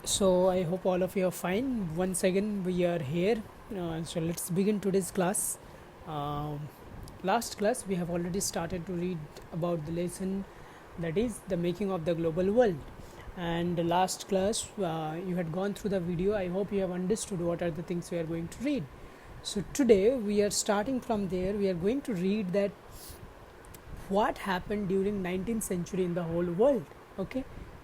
So I hope all of you are fine. Once again, we are here. So let's begin today's class. Um, Last class, we have already started to read about the lesson that is the making of the global world. And the last class, you had gone through the video. I hope you have understood what are the things we are going to read. So today, we are starting from there. We are going to read that what happened during 19th century in the whole world, okay,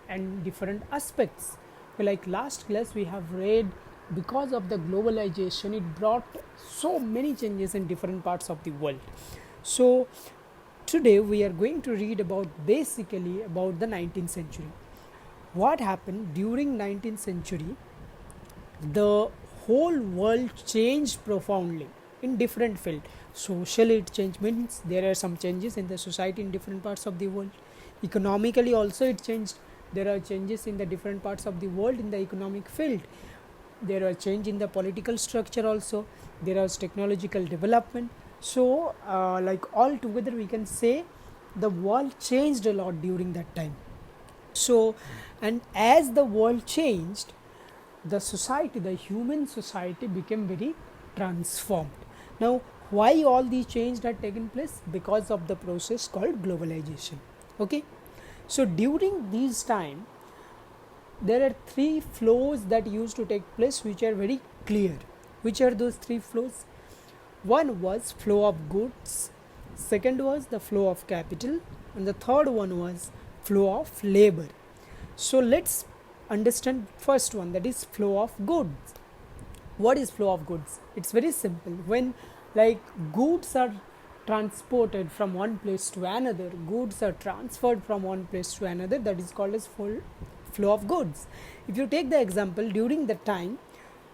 and different aspects. Like last class we have read, because of the globalization it brought so many changes in different parts of the world. So today we are going to read about basically about the 19th century. What happened during 19th century? The whole world changed profoundly in different field. Socially it changed, means there are some changes in the society in different parts of the world. Economically also it changed. There are changes in the different parts of the world in the economic field. There are change in the political structure also. There is technological development. So like all together we can say the world changed a lot during that time. So, and as the world changed, the society, the human society became very transformed. Now, why all these changes had taken place? Because of the process called globalization. Okay, so during this time, there are three flows that used to take place, which are very clear. Which are those three flows? One was flow of goods, second was the flow of capital, and the third one was flow of labor. So let's understand first one, that is flow of goods. What is flow of goods? It's very simple. When like goods are transported from one place to another, goods are transferred from one place to another, that is called as flow of goods. If you take the example, during the time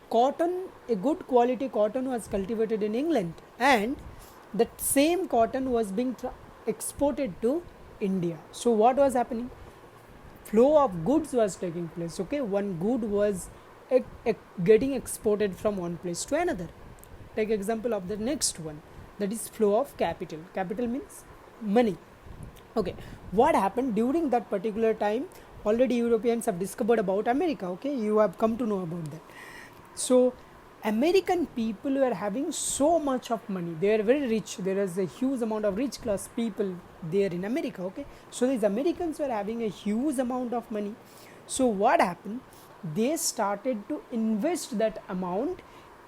cotton, a good quality cotton was cultivated in England, and that same cotton was being exported to India. So what was happening? Flow of goods was taking place. Okay, one good was getting exported from one place to another. Take example of the next one, that is flow of capital. Capital means money. Okay, what happened during that particular time? Already Europeans have discovered about America. Okay, you have come to know about that. So American people were having so much of money. They are very rich. There is a huge amount of rich class people there in America. Okay, so these Americans were having a huge amount of money. So what happened? They started to invest that amount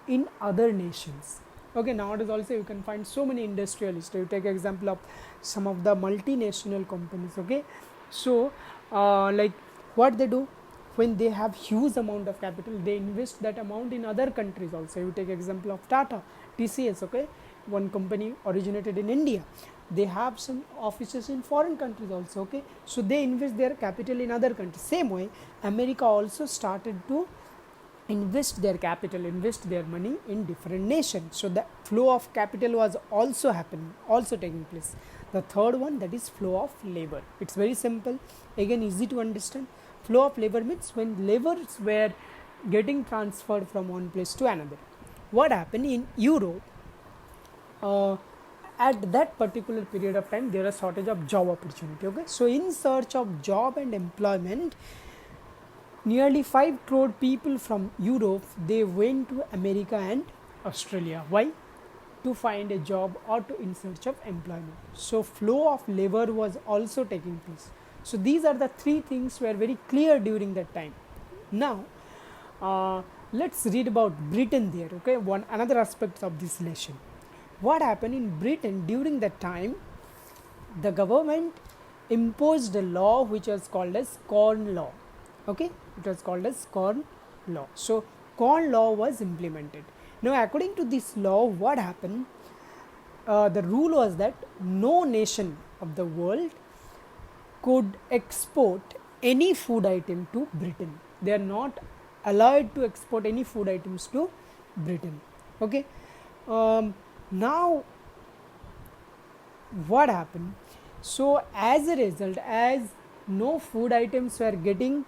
in other nations. Okay, nowadays also you can find so many industrialists. You take example of some of the multinational companies. Okay, so like what they do, when they have huge amount of capital, they invest that amount in other countries also. You take example of Tata, TCS. Okay, one company originated in India. They have some offices in foreign countries also. Okay, so they invest their capital in other countries. Same way America also started to invest their capital, invest their money in different nations. So the flow of capital was also happening, also taking place. The third one, that is flow of labor. It's very simple, again easy to understand. Flow of labor means when labors were getting transferred from one place to another. What happened in Europe? At that particular period of time, there is shortage of job opportunity. Okay, so in search of job and employment, nearly 5 crore people from Europe, they went to America and Australia. Why? To find a job or to in search of employment. So flow of labor was also taking place. So these are the three things were very clear during that time. Now let's read about Britain there. Okay, one another aspect of this lesson. What happened in Britain during that time? The government imposed a law which was called as Corn Law. Okay, it was called as Corn Law. So Corn Law was implemented. Now according to this law, what happened? The rule was that no nation of the world could export any food item to Britain. They are not allowed to export any food items to Britain. Okay, now what happened? So as a result, as no food items were getting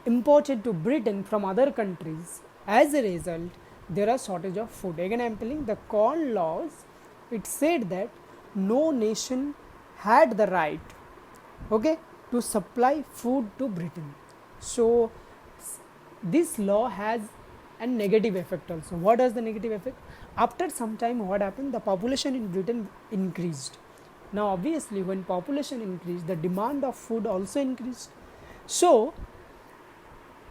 imported to Britain from other countries, as a result there are shortage of food. Again I am telling, the Corn Laws, it said that no nation had the right, okay, to supply food to Britain. So this law has a negative effect also. What is the negative effect? After some time, what happened? The population in Britain increased. Now obviously when population increased, the demand of food also increased. So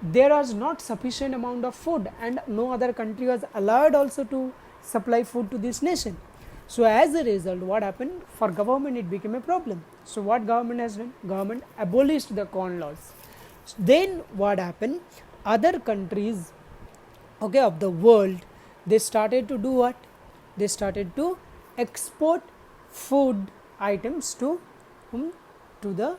there was not sufficient amount of food, and no other country was allowed also to supply food to this nation. So as a result, what happened? For government it became a problem. So what government has done? Government abolished the corn laws. Then what happened? Other countries, okay, of the world, they started to do what? They started to export food items to the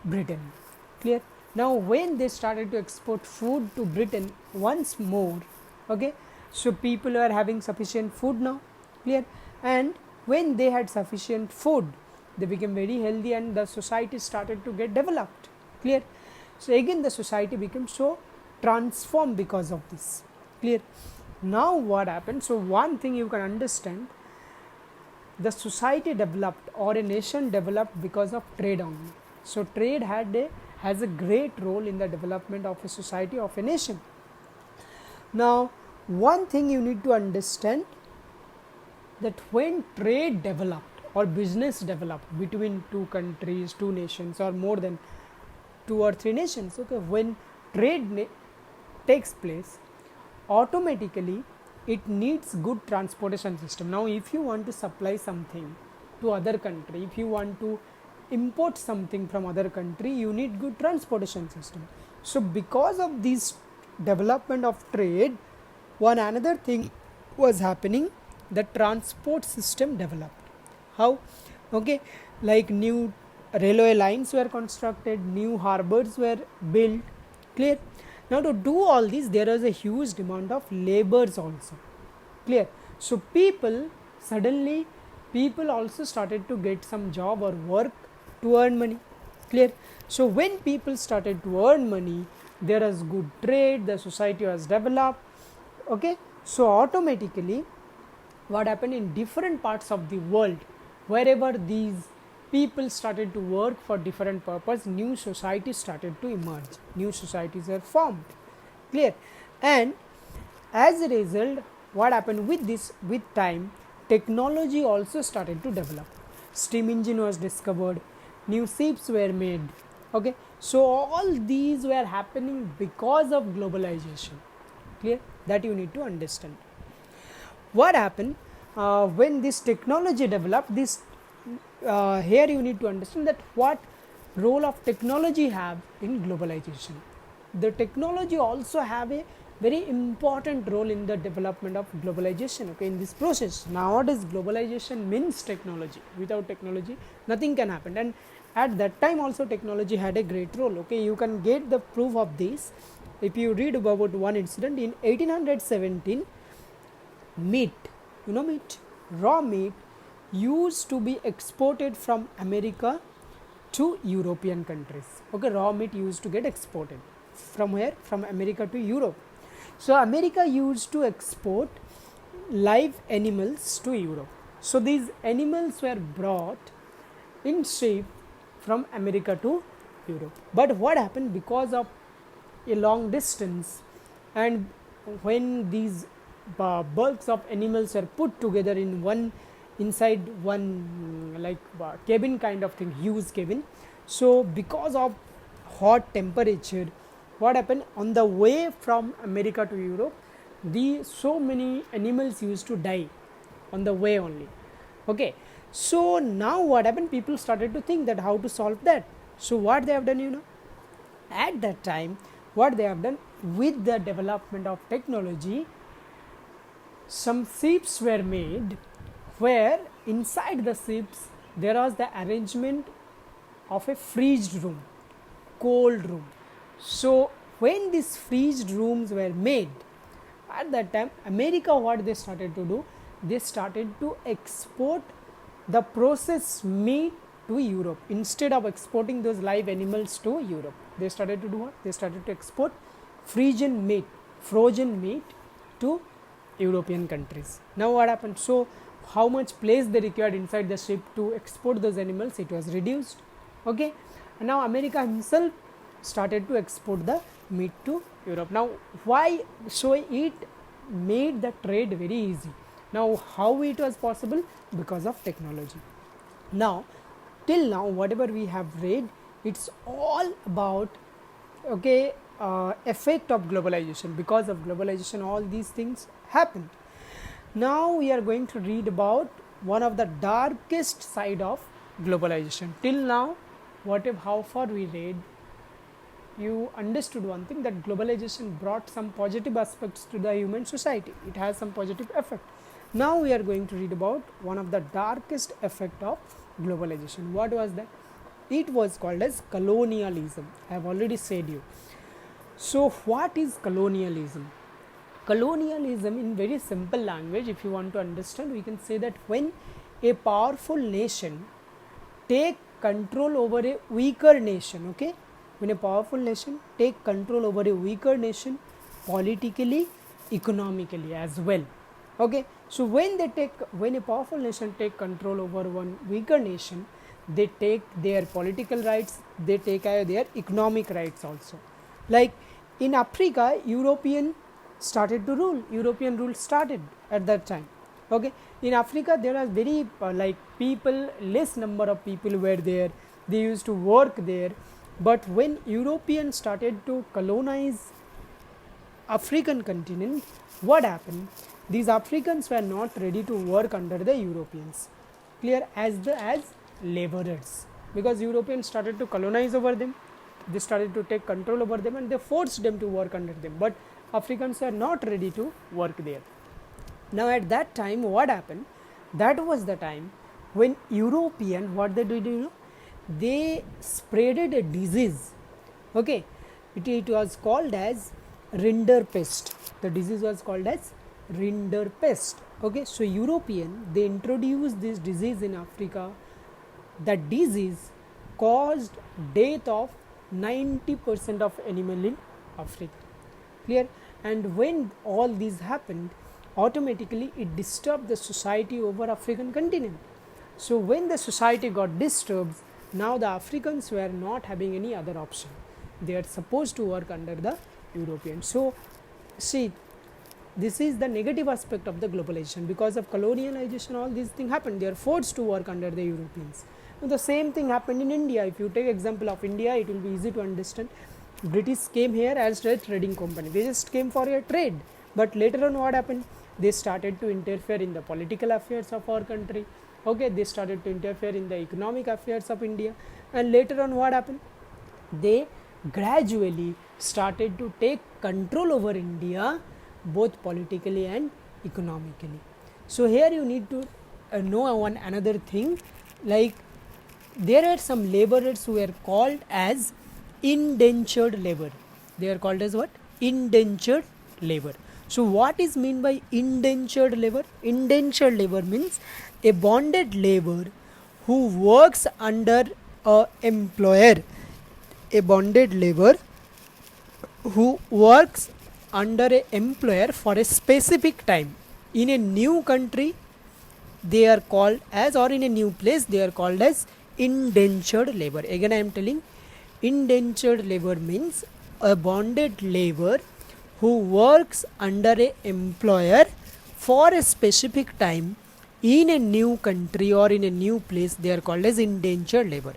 Britain. Clear? Now when they started to export food to Britain once more, okay, so people are having sufficient food now. Clear? And when they had sufficient food, they became very healthy and the society started to get developed. Clear? So again the society became so transformed because of this. Clear? Now what happened? So one thing you can understand, the society developed or a nation developed because of trade only. So trade has a great role in the development of a society, of a nation. Now one thing you need to understand, that when trade developed or business developed between two countries, two nations, or more than 2 or 3 nations, okay, when trade takes place, automatically it needs good transportation system. Now if you want to supply something to other country, if you want to import something from other country, you need good transportation system. So because of this development of trade, one another thing was happening, the transport system developed. How? Okay, like new railway lines were constructed, new harbors were built. Clear? Now to do all this, there is a huge demand of labors also. Clear? So people also started to get some job or work to earn money. Clear? So when people started to earn money, there was good trade, the society was developed. Okay, so automatically what happened in different parts of the world, wherever these people started to work for different purpose, new societies started to emerge, new societies are formed. Clear? And as a result, what happened with this, with time, technology also started to develop. Steam engine was discovered, new ships were made. Okay, so all these were happening because of globalization. Clear? That you need to understand. What happened when this technology developed, this here you need to understand that what role of technology have in globalization. The technology also have a very important role in the development of globalization, okay, in this process. Nowadays globalization means technology. Without technology nothing can happen, and at that time also technology had a great role. Okay, you can get the proof of this if you read about one incident. In 1817, meat, meat, raw meat used to be exported from America to European countries. Okay, raw meat used to get exported from where? From America to Europe. So America used to export live animals to Europe. So these animals were brought in ship from America to Europe. But what happened, because of a long distance, and when these bulks of animals are put together in one, inside one cabin kind of thing, huge cabin. So because of hot temperature, what happened, on the way from America to Europe, so many animals used to die on the way only. Okay, so now what happened, people started to think that how to solve that. So what they have done, at that time, what they have done, with the development of technology, some ships were made where inside the ships there was the arrangement of a freezed room, cold room. So when these freezed rooms were made, at that time America, what they started to do, they started to export the processed meat to Europe. Instead of exporting those live animals to Europe, they started to do what? They started to export frozen meat to European countries. Now what happened? So how much place they required inside the ship to export those animals, it was reduced. Okay, and now America himself started to export the meat to Europe. Now why? So it made the trade very easy. Now how it was possible? Because of technology. Now till now whatever we have read, it's all about effect of globalization. Because of globalization all these things happened. Now we are going to read about one of the darkest side of globalization. Till now how far we read, you understood one thing, that globalization brought some positive aspects to the human society. It has some positive effect. Now we are going to read about one of the darkest effect of globalization. What was that? It was called as colonialism. I have already said you. So what is colonialism? Colonialism, in very simple language, if you want to understand, we can say that when a powerful nation take control over a weaker nation, okay, when a powerful nation take control over a weaker nation politically, economically as well, okay. So when a powerful nation take control over one weaker nation, they take their political rights, they take their economic rights also. Like in Africa, European rule started at that time, okay. In Africa there are very less number of people were there, they used to work there. But when Europeans started to colonize African continent, what happened? These Africans were not ready to work under the Europeans, clear, as laborers, because Europeans started to colonize over them, they started to take control over them, and they forced them to work under them. But Africans were not ready to work there. Now at that time what happened? That was the time when European, what they did, they spreaded a disease, okay. It was called as rinderpest. The disease was called as rinderpest, okay. So European, they introduced this disease in Africa. That disease caused death of 90% of animal in Africa, clear. And when all this happened, automatically it disturbed the society over African continent. So when the society got disturbed, now the Africans were not having any other option, they are supposed to work under the Europeans. So see, this is the negative aspect of the globalization. Because of colonialization all these things happened, they are forced to work under the Europeans. Now, the same thing happened in India. If you take example of India, it will be easy to understand. British came here as a trading company, they just came for a trade. But later on what happened? They started to interfere in the political affairs of our country, okay. They started to interfere in the economic affairs of India, and later on what happened? They gradually started to take control over India, both politically and economically. So here you need to know one another thing, like there are some laborers who were called as indentured labor. They are called as what? Indentured labor. So what is mean by indentured labor? Indentured labor means a bonded labor who works under a employer. A bonded labor who works under a employer for a specific time in a new country, they are called as, or in a new place they are called as indentured labor. Again I am telling, indentured labor means a bonded labor who works under a employer for a specific time in a new country or in a new place, they are called as indentured labor.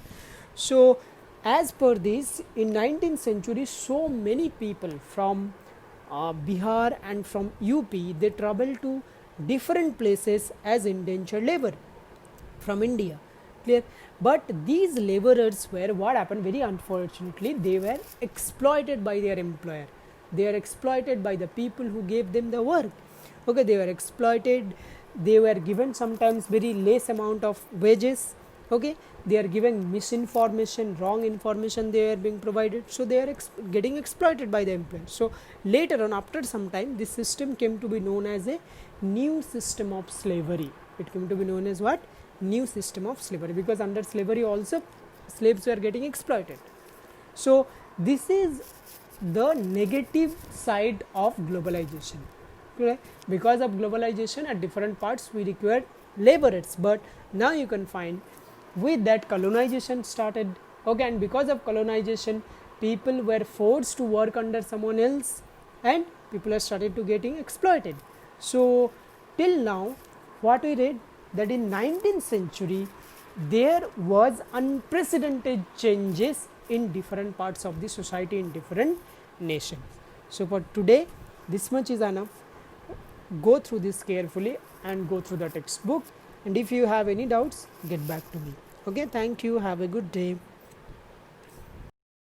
So as per this, in 19th century so many people from Bihar and from UP, they travel to different places as indentured labor from India, clear. But these laborers were, what happened, very unfortunately, they were exploited by their employer. They are exploited by the people who gave them the work, okay. They were exploited, they were given sometimes very less amount of wages, okay. They are giving misinformation, wrong information they are being provided, so they are getting exploited by the employer. So later on, after some time, this system came to be known as a new system of slavery. It came to be known as what? New system of slavery, because under slavery also slaves were getting exploited. So this is the negative side of globalization, okay? Because of globalization at different parts we required laborers, but now you can find with that colonization started, okay. And because of colonization people were forced to work under someone else, and people are started to getting exploited. So till now, what we read, that in 19th century there was unprecedented changes in different parts of the society in different nations. So for today, this much is enough. Go through this carefully and go through the textbook, and if you have any doubts, get back to me. Okay, thank you, have a good day.